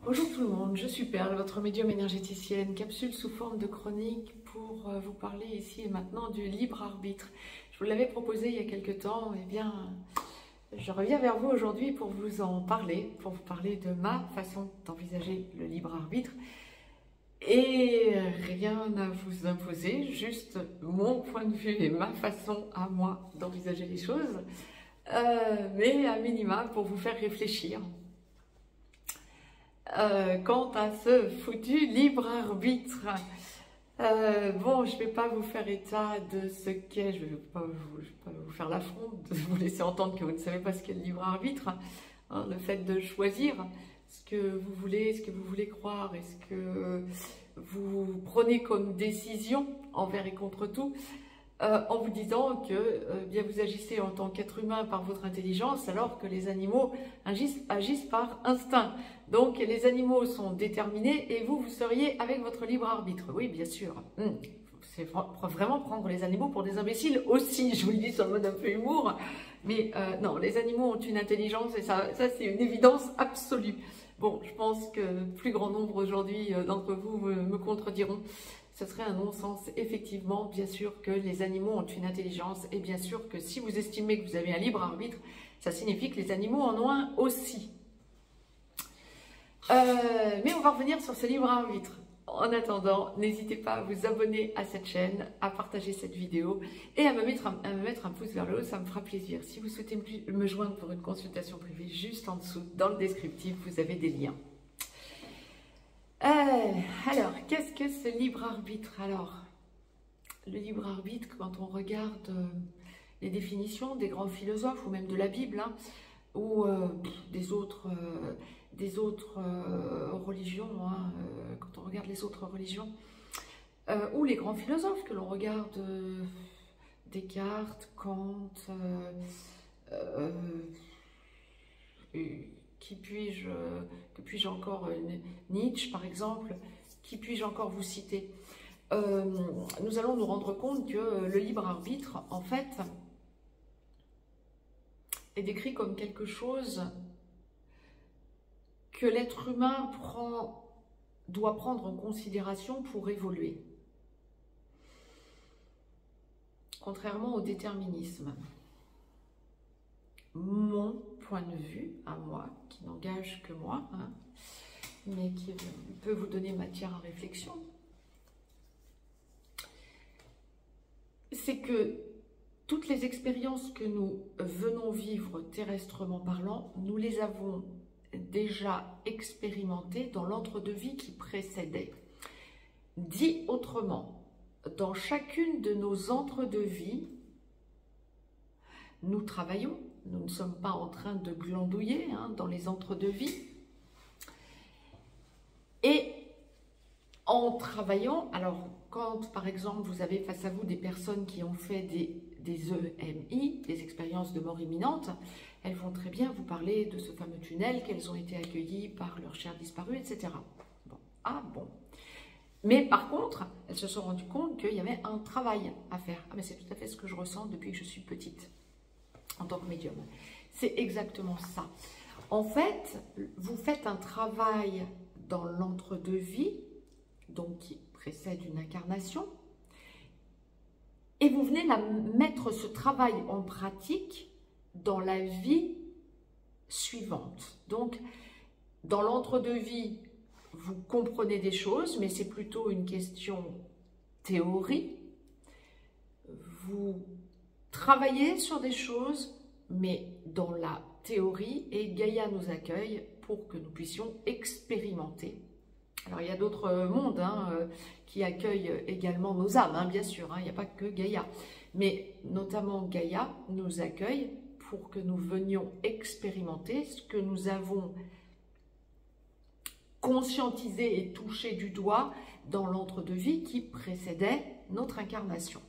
Bonjour tout le monde, je suis Perle, votre médium énergéticienne, capsule sous forme de chronique pour vous parler ici et maintenant du libre arbitre. Je vous l'avais proposé il y a quelque temps, et bien je reviens vers vous aujourd'hui pour vous en parler, pour vous parler de ma façon d'envisager le libre arbitre. Et rien à vous imposer, juste mon point de vue et ma façon à moi d'envisager les choses, mais à minima pour vous faire réfléchir. Quant à ce foutu libre arbitre, bon, je ne vais pas vous faire état de ce qu'est, je ne vais pas vous faire l'affront de vous laisser entendre que vous ne savez pas ce qu'est le libre arbitre, hein, le fait de choisir ce que vous voulez croire et ce que vous prenez comme décision envers et contre tout, en vous disant que bien vous agissez en tant qu'être humain par votre intelligence alors que les animaux agissent par instinct. Donc les animaux sont déterminés et vous seriez avec votre libre arbitre. Oui, bien sûr. C'est vraiment prendre les animaux pour des imbéciles aussi, je vous le dis sur le mode un peu humour. Mais non, les animaux ont une intelligence et ça c'est une évidence absolue. Bon, je pense que le plus grand nombre aujourd'hui d'entre vous me contrediront. Ce serait un non-sens, effectivement, bien sûr que les animaux ont une intelligence et bien sûr que si vous estimez que vous avez un libre arbitre, ça signifie que les animaux en ont un aussi. Mais on va revenir sur ce libre arbitre. En attendant, n'hésitez pas à vous abonner à cette chaîne, à partager cette vidéo et à me mettre un pouce vers le haut, ça me fera plaisir. Si vous souhaitez me joindre pour une consultation privée, juste en dessous, dans le descriptif, vous avez des liens. Alors, qu'est-ce que ce libre arbitre? Alors, le libre arbitre, quand on regarde les définitions des grands philosophes ou même de la Bible, hein, ou des autres religions, hein, quand on regarde les autres religions, ou les grands philosophes que l'on regarde, Descartes, Kant, que puis-je encore, Nietzsche par exemple, qui puis-je encore vous citer? Nous allons nous rendre compte que le libre arbitre, en fait, est décrit comme quelque chose que l'être humain doit prendre en considération pour évoluer. Contrairement au déterminisme. Mon point de vue à moi, qui n'engage que moi, hein, mais qui peut vous donner matière à réflexion, c'est que toutes les expériences que nous venons vivre terrestrement parlant, nous les avons déjà expérimentées dans l'entre-deux-vie qui précédait. Dit autrement, dans chacune de nos entre-deux-vies, nous travaillons. Nous ne sommes pas en train de glandouiller hein, dans les entre-deux-vies. Et en travaillant, alors quand par exemple vous avez face à vous des personnes qui ont fait des EMI, des expériences de mort imminente, elles vont très bien vous parler de ce fameux tunnel, qu'elles ont été accueillies par leur chair disparue, etc. Bon. Ah bon. Mais par contre, elles se sont rendues compte qu'il y avait un travail à faire. Ah mais c'est tout à fait ce que je ressens depuis que je suis petite. En tant que médium. C'est exactement ça. En fait, vous faites un travail dans l'entre-deux-vie, donc qui précède une incarnation, et vous venez mettre ce travail en pratique dans la vie suivante. Donc, dans l'entre-deux-vie, vous comprenez des choses, mais c'est plutôt une question théorie. Vous travailler sur des choses, mais dans la théorie, et Gaïa nous accueille pour que nous puissions expérimenter. Alors, il y a d'autres mondes hein, qui accueillent également nos âmes, hein, bien sûr, hein, il n'y a pas que Gaïa. Mais notamment Gaïa nous accueille pour que nous venions expérimenter ce que nous avons conscientisé et touché du doigt dans l'entre-deux-vie qui précédait notre incarnation.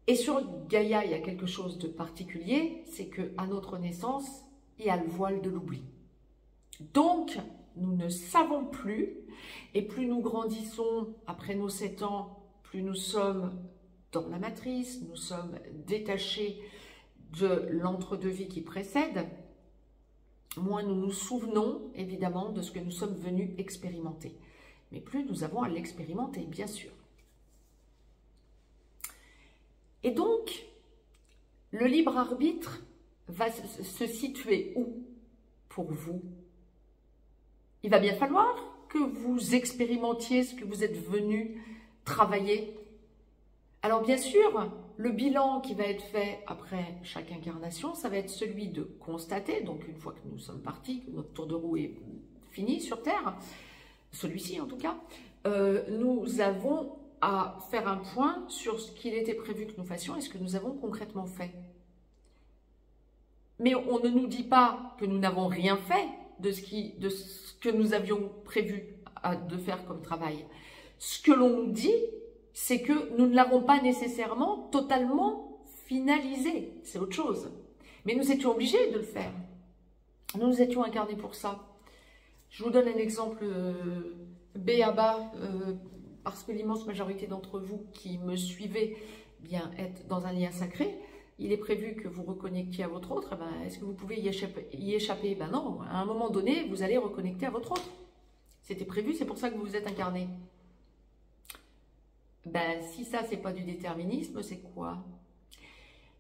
Et sur Gaïa, il y a quelque chose de particulier, c'est qu'à notre naissance, il y a le voile de l'oubli. Donc, nous ne savons plus, et plus nous grandissons après nos 7 ans, plus nous sommes dans la matrice, nous sommes détachés de l'entre-deux-vie qui précède, moins nous nous souvenons évidemment de ce que nous sommes venus expérimenter. Mais plus nous avons à l'expérimenter, bien sûr. Et donc, le libre arbitre va se situer où pour vous? Il va bien falloir que vous expérimentiez ce que vous êtes venu travailler. Alors bien sûr, le bilan qui va être fait après chaque incarnation, ça va être celui de constater, donc une fois que nous sommes partis, que notre tour de roue est fini sur Terre, celui-ci en tout cas, nous avons à faire un point sur ce qu'il était prévu que nous fassions et ce que nous avons concrètement fait. Mais on ne nous dit pas que nous n'avons rien fait de ce que nous avions prévu de faire comme travail. Ce que l'on nous dit, c'est que nous ne l'avons pas nécessairement totalement finalisé. C'est autre chose. Mais nous étions obligés de le faire. Nous nous étions incarnés pour ça. Je vous donne un exemple b.a.-ba, parce que l'immense majorité d'entre vous qui me suivez bien être dans un lien sacré. Il est prévu que vous reconnectiez à votre autre. Eh ben, est-ce que vous pouvez y échapper? Ben non, à un moment donné, vous allez reconnecter à votre autre. C'était prévu, c'est pour ça que vous vous êtes incarné. Ben, si ça, c'est pas du déterminisme, c'est quoi?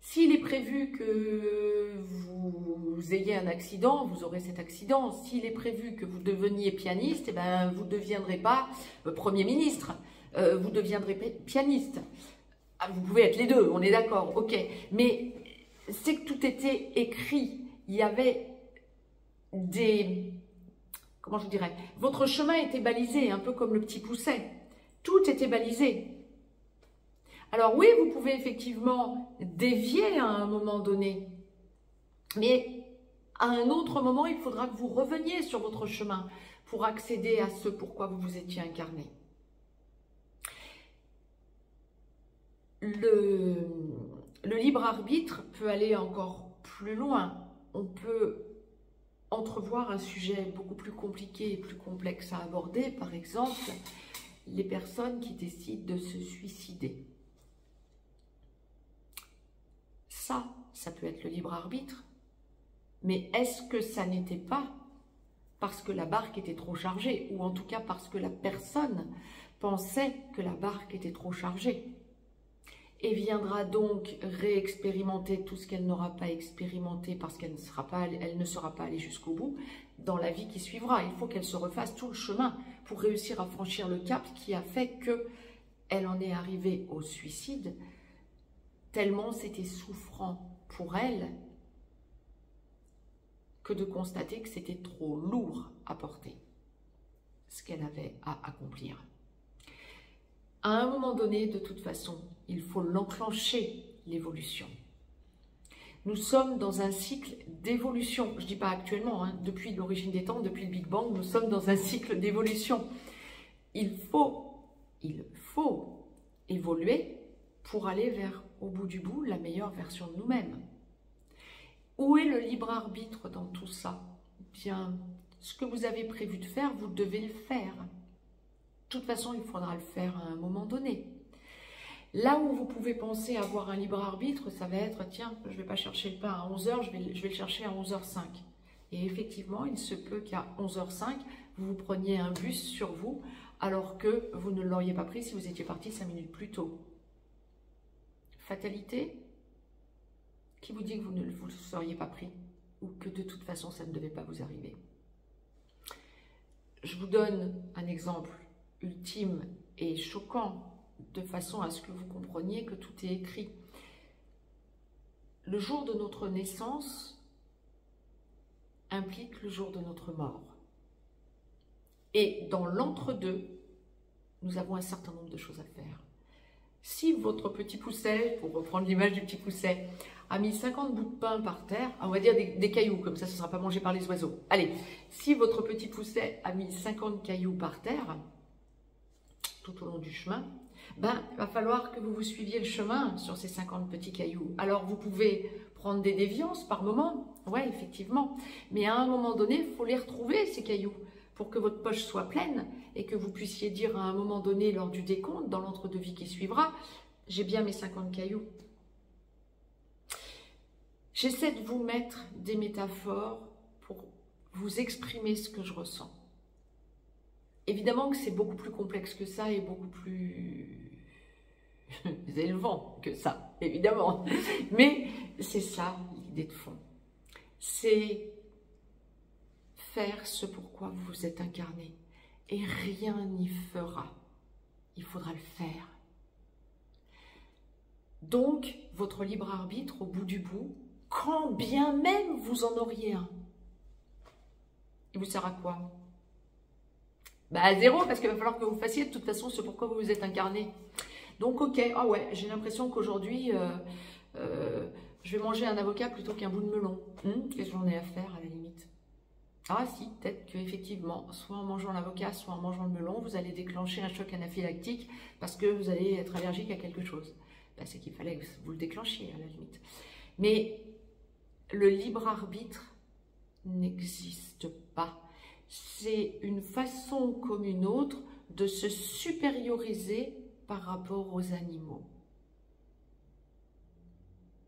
S'il est prévu que vous ayez un accident, vous aurez cet accident. S'il est prévu que vous deveniez pianiste, eh ben, vous ne deviendrez pas Premier ministre. Vous deviendrez pianiste. Vous pouvez être les deux, on est d'accord, ok. Mais c'est que tout était écrit. Il y avait des... Comment je dirais? Votre chemin était balisé, un peu comme le petit pousset. Tout était balisé. Alors oui, vous pouvez effectivement dévier à un moment donné. Mais à un autre moment, il faudra que vous reveniez sur votre chemin pour accéder à ce pourquoi vous vous étiez incarné. Le libre arbitre peut aller encore plus loin. On peut entrevoir un sujet beaucoup plus compliqué et plus complexe à aborder. Par exemple, les personnes qui décident de se suicider. Ça peut être le libre arbitre. Mais est-ce que ça n'était pas parce que la barque était trop chargée, ou en tout cas parce que la personne pensait que la barque était trop chargée? Et viendra donc réexpérimenter tout ce qu'elle n'aura pas expérimenté parce qu'elle ne sera pas allée jusqu'au bout dans la vie qui suivra. Il faut qu'elle se refasse tout le chemin pour réussir à franchir le cap qui a fait qu'elle en est arrivée au suicide, tellement c'était souffrant pour elle que de constater que c'était trop lourd à porter, ce qu'elle avait à accomplir. À un moment donné, de toute façon, il faut l'enclencher, l'évolution. Nous sommes dans un cycle d'évolution. Je ne dis pas actuellement, hein, depuis l'origine des temps, depuis le Big Bang, nous sommes dans un cycle d'évolution. Il faut évoluer pour aller vers, au bout du bout, la meilleure version de nous-mêmes. Où est le libre arbitre dans tout ça? Bien, ce que vous avez prévu de faire, vous devez le faire. De toute façon, il faudra le faire à un moment donné. Là où vous pouvez penser avoir un libre arbitre, ça va être, tiens, je ne vais pas chercher le pain à 11h, je vais le chercher à 11h05. Et effectivement, il se peut qu'à 11h05, vous preniez un bus sur vous, alors que vous ne l'auriez pas pris si vous étiez parti 5 minutes plus tôt. Fatalité? Qui vous dit que vous ne le seriez pas pris? Ou que de toute façon, ça ne devait pas vous arriver? Je vous donne un exemple ultime et choquant, de façon à ce que vous compreniez que tout est écrit. Le jour de notre naissance implique le jour de notre mort. Et dans l'entre-deux, nous avons un certain nombre de choses à faire. Si votre petit pousset, pour reprendre l'image du petit pousset, a mis 50 bouts de pain par terre, on va dire des cailloux, comme ça, ce ne sera pas mangé par les oiseaux. Allez, si votre petit pousset a mis 50 cailloux par terre, tout au long du chemin, ben, il va falloir que vous vous suiviez le chemin sur ces 50 petits cailloux. Alors, vous pouvez prendre des déviances par moment, ouais, effectivement, mais à un moment donné, il faut les retrouver, ces cailloux, pour que votre poche soit pleine et que vous puissiez dire à un moment donné, lors du décompte, dans l'entre-deux-vie qui suivra, j'ai bien mes 50 cailloux. J'essaie de vous mettre des métaphores pour vous exprimer ce que je ressens. Évidemment que c'est beaucoup plus complexe que ça et beaucoup plus élevant que ça, évidemment. Mais c'est ça l'idée de fond. C'est faire ce pourquoi vous vous êtes incarné. Et rien n'y fera. Il faudra le faire. Donc, votre libre arbitre, au bout du bout, quand bien même vous en auriez un, il vous sert à quoi? Bah à zéro, parce qu'il va falloir que vous fassiez de toute façon ce pourquoi vous vous êtes incarné. Donc ok, ah ouais, j'ai l'impression qu'aujourd'hui, je vais manger un avocat plutôt qu'un bout de melon. Qu'est-ce que j'en ai à faire à la limite? Ah si, peut-être qu'effectivement, soit en mangeant l'avocat, soit en mangeant le melon, vous allez déclencher un choc anaphylactique parce que vous allez être allergique à quelque chose. Ben, c'est qu'il fallait que vous le déclenchiez à la limite. Mais le libre arbitre n'existe pas. C'est une façon comme une autre de se supérioriser par rapport aux animaux.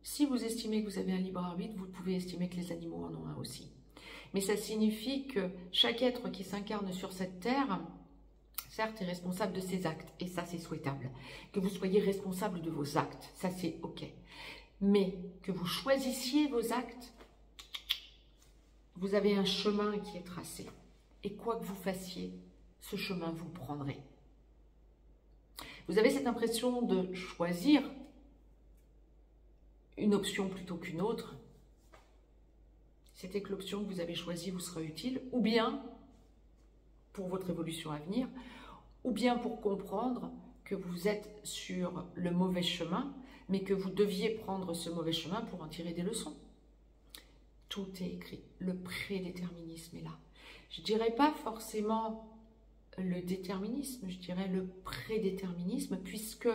Si vous estimez que vous avez un libre arbitre, vous pouvez estimer que les animaux en ont un aussi. Mais ça signifie que chaque être qui s'incarne sur cette terre, certes, est responsable de ses actes, et ça c'est souhaitable. Que vous soyez responsable de vos actes, ça c'est ok. Mais que vous choisissiez vos actes, vous avez un chemin qui est tracé. Et quoi que vous fassiez, ce chemin vous prendrez. Vous avez cette impression de choisir une option plutôt qu'une autre. C'était que l'option que vous avez choisie vous sera utile, ou bien pour votre évolution à venir, ou bien pour comprendre que vous êtes sur le mauvais chemin, mais que vous deviez prendre ce mauvais chemin pour en tirer des leçons. Tout est écrit. Le prédéterminisme est là. Je ne dirais pas forcément le déterminisme, je dirais le prédéterminisme, puisque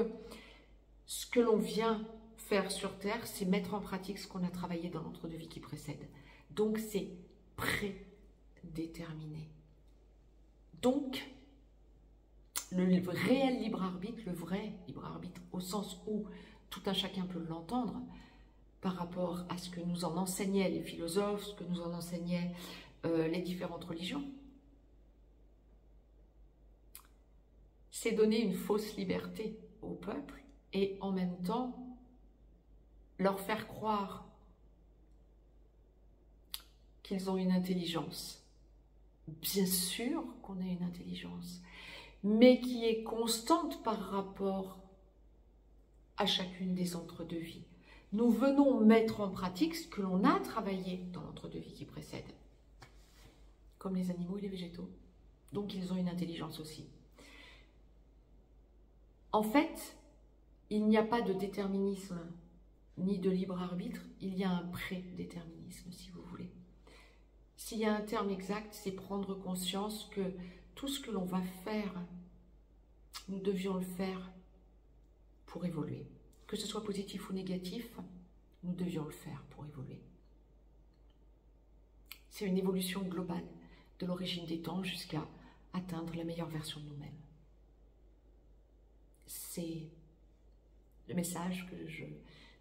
ce que l'on vient faire sur Terre, c'est mettre en pratique ce qu'on a travaillé dans l'entre-deux-vie qui précède. Donc, c'est prédéterminé. Donc, le réel libre arbitre, le vrai libre arbitre, au sens où tout un chacun peut l'entendre, par rapport à ce que nous en enseignaient les philosophes, ce que nous en enseignaient les différentes religions, c'est donner une fausse liberté au peuple et en même temps leur faire croire qu'ils ont une intelligence. Bien sûr qu'on a une intelligence, mais qui est constante par rapport à chacune des entre-deux-vies. Nous venons mettre en pratique ce que l'on a travaillé dans l'entre-deux-vie qui précède, comme les animaux et les végétaux. Donc ils ont une intelligence aussi. En fait, il n'y a pas de déterminisme ni de libre arbitre, il y a un prédéterminisme, si vous voulez. S'il y a un terme exact, c'est prendre conscience que tout ce que l'on va faire, nous devions le faire pour évoluer. Que ce soit positif ou négatif, nous devions le faire pour évoluer. C'est une évolution globale, de l'origine des temps jusqu'à atteindre la meilleure version de nous-mêmes. C'est le message que je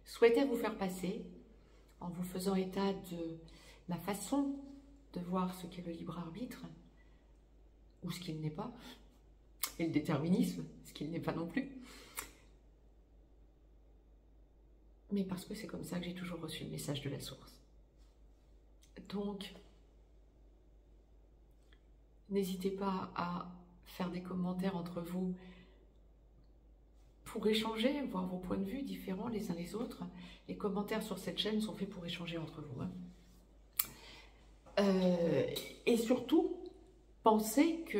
souhaitais vous faire passer en vous faisant état de ma façon de voir ce qu'est le libre arbitre, ou ce qu'il n'est pas, et le déterminisme, ce qu'il n'est pas non plus. Mais parce que c'est comme ça que j'ai toujours reçu le message de la source. Donc, n'hésitez pas à faire des commentaires entre vous pour échanger, voir vos points de vue différents les uns les autres. Les commentaires sur cette chaîne sont faits pour échanger entre vous. Et surtout, pensez que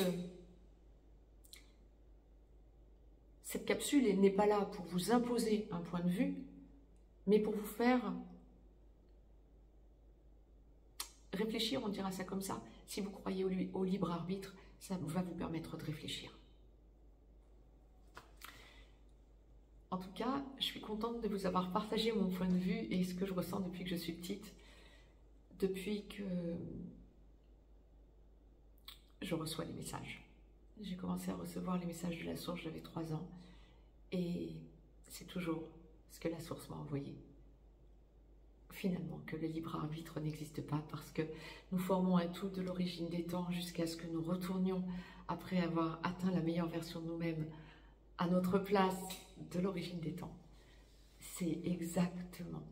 cette capsule n'est pas là pour vous imposer un point de vue, mais pour vous faire réfléchir, on dira ça comme ça. Si vous croyez au libre arbitre, ça va vous permettre de réfléchir. En tout cas, je suis contente de vous avoir partagé mon point de vue et ce que je ressens depuis que je suis petite, depuis que je reçois les messages. J'ai commencé à recevoir les messages de la source, j'avais 3 ans, et c'est toujours ce que la source m'a envoyé. finalement que le libre arbitre n'existe pas parce que nous formons un tout de l'origine des temps jusqu'à ce que nous retournions, après avoir atteint la meilleure version de nous-mêmes, à notre place de l'origine des temps. C'est exactement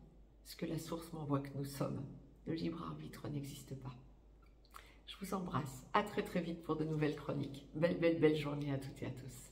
ce que la source m'envoie que nous sommes. Le libre arbitre n'existe pas. Je vous embrasse. À très très vite pour de nouvelles chroniques. Belle journée à toutes et à tous.